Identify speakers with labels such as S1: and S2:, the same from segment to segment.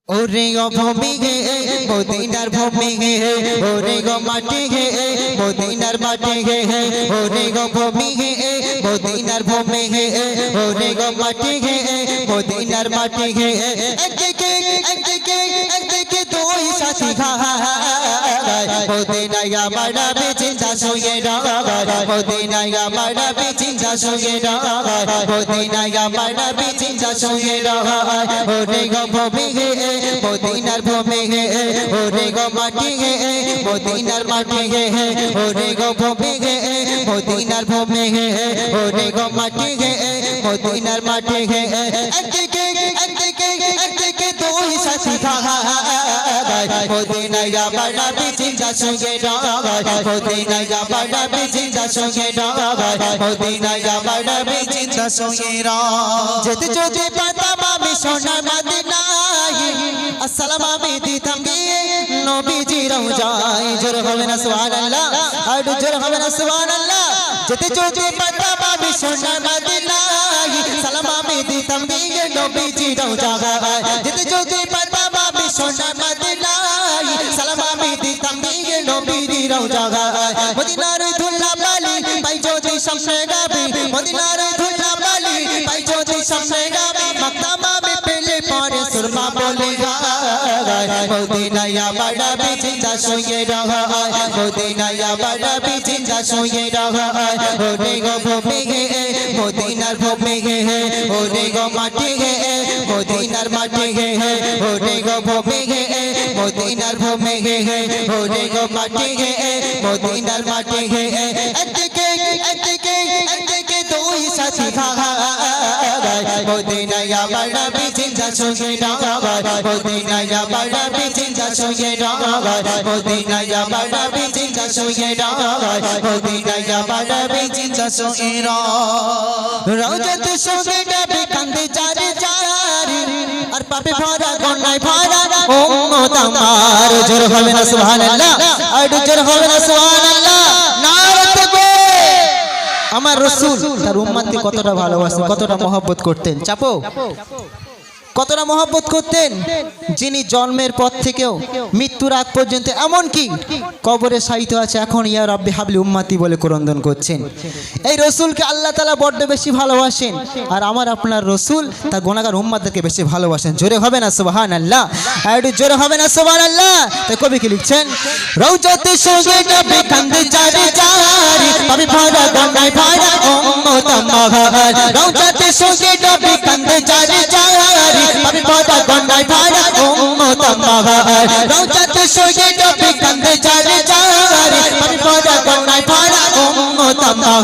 S1: ওরে গো ভূমি গে মদিনার ভূমি গে ওরে গো মাটি গে মদিনার মাটি গে ওরে গো ভূমি গে মদিনার ভূমি গে ওরে গো মাটি গে মদিনার মাটি গে একদিকে দুই সাথী ভাই মদিনায় আমার নবী চিন্তা সঙ্গে রাগায় মদিনায় আমার নবী চিন্তা সঙ্গে রাগায় মদিনায় আমার নবী চিন্তা সঙ্গে রাগায় ওরে গো ভূমি গে মদিনার ভূমি গে ওরে গো মাটি গে মদিনার মাটি গে ওরে গো ভূমি গে মদিনার ভূমি গে ওরে গো মাটি গে মদিনার মাটি গে একদিকে দুই সাথী ভাই মদিনায় আমার নবী চিন্তা সঙ্গে রাগায় মদিনায় আমার নবী চিন্তা সঙ্গে রাগায় মদিনায় আমার নবী চিন্তা সঙ্গে রাগায় যেতে যেতে পাতাম আমি সোনার মদিনায় আসসালাম আমি দিতাম গিয়ে নবীজি রওজায় জোর হবে না সুবহানাল্লাহ আর জোর হবে না সুবহানাল্লাহ যেতে যেতে পাতাম আমি সোনার মদিনায় সালাম আমি দিতাম গিয়ে নবীজি রওজায় যেতে যেতে পাতাম আমি সোনার মদিনায় সালাম আমি দিতাম গিয়ে নবীজি রওজায় মদিনার ধুলা বালি পাই যদি সামনে গাবি মদিনার ধুলা বালি পাই যদি সামনে গাবি মাকতামা মে পেলে পরে সুরমা বলে গায় মদিনায় আমার নবী চিন্তা সঙ্গে রাগায় মদিনায় আমার নবী চিন্তা সঙ্গে রাগায় ওরে গো ভূমি গে মদিনার ভূমি গে ওরে গো মাটি গে মদিনার মাটি গে ওরে গো ভূমি গে মদিনার ভূমি গে ওরে গো মাটি গে মদিনার মাটি গে একদিকে দুই সাথী ভাই মদিনায় আমার নবী চিন্তা সঙ্গে রাগায় মদিনায় আমার নবী চিন্তা সঙ্গে রাগায় মদিনায় আমার নবী চিন্তা সঙ্গে রাগায় মদিনায় আমার নবী চিন্তা সঙ্গে রাগায় রওজাতে সঙ্গে নবী কান্দে চারে চারি আর পাপে ভরা গন্নায় ভরা উম্মত আমার জোর হবে না সুবহানাল্লাহ আর জোর হবে না সুবহানাল্লাহ নারে তাকবীর আমার রাসূল তার উম্মতকে কতটা ভালোবাসতেন কতটা মহব্বত করতেন চাপো কতটা মহব্বত করতেন যিনি জন্মের পর থেকেও মৃত্যুর আগ পর্যন্ত এমন কি কবরে শায়িত আছে এখন ইয়া রাব্বি হাবলি উম্মতি বলে ক্রন্দন করছেন এই রাসূলকে আল্লাহ তাআলা বড় বেশি ভালোবাসেন আর আমার আপনার রাসূল তার গুনাহগার উম্মতদেরকে বেশি ভালোবাসেন জোরে হবে না সুবহানাল্লাহ আর জোরে হবে না সুবহানাল্লাহ তাই কবি কি লিখছেন রওজাতে সঙ্গে নবী কান্দে চারে চারি পাপে ভরা গন্নায় ভরা উম্মত আমার রওজাতে সঙ্গে নবী কান্দে চারে চারি পাপে ভরা গন্নায় ভরা উম্মত আমার রওজাতে সঙ্গে নবী কান্দে চারে চারি পাপে ভরা গন্নায় ভরা উম্মত আমার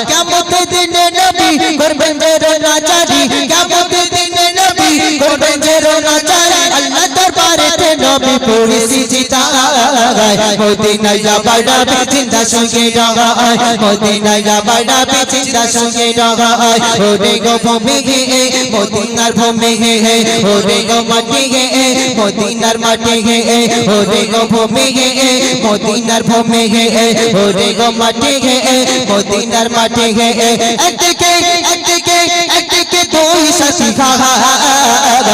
S1: কিয়ামতের দিনে নবী করবেন যে নাচারি কিয়ামতের দিনে নবী করবেন যে নাচারি আল্লাহ দরবারেতে নবী পড়ে সিজদায় মদিনায় যাবার নবী চিন্তা সঙ্গে রাগায় মদিনায় যাবার নবী চিন্তা সঙ্গে রাগায় ওরে গো ভূমি গে মদিনার ভূমি গে ওরে গো মাটি গে মদিনার মাটি গে ওরে গো ভূমি গে মদিনার ভূমি গে ওরে গো মাটি গে মদিনার মাটি গে একদিকে দুই সাথী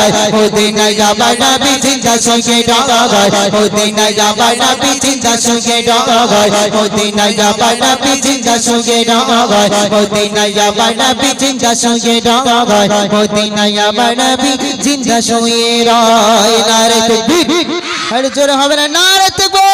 S1: ভাই মদিনায় যাবার নবী চিন্তা সঙ্গে রাগায় মদিনায় যাবার নবী চিন্তা সঙ্গে রাগায় মদিনায় যাবার নবী চিন্তা সঙ্গে রাগায় মদিনায় যাবার নবী চিন্তা সঙ্গে রাগায় মদিনায় যাবার নবী চিন্তা সঙ্গে রাগায় নারে তাকবীর আর জোরে হবে না নারে তাকবীর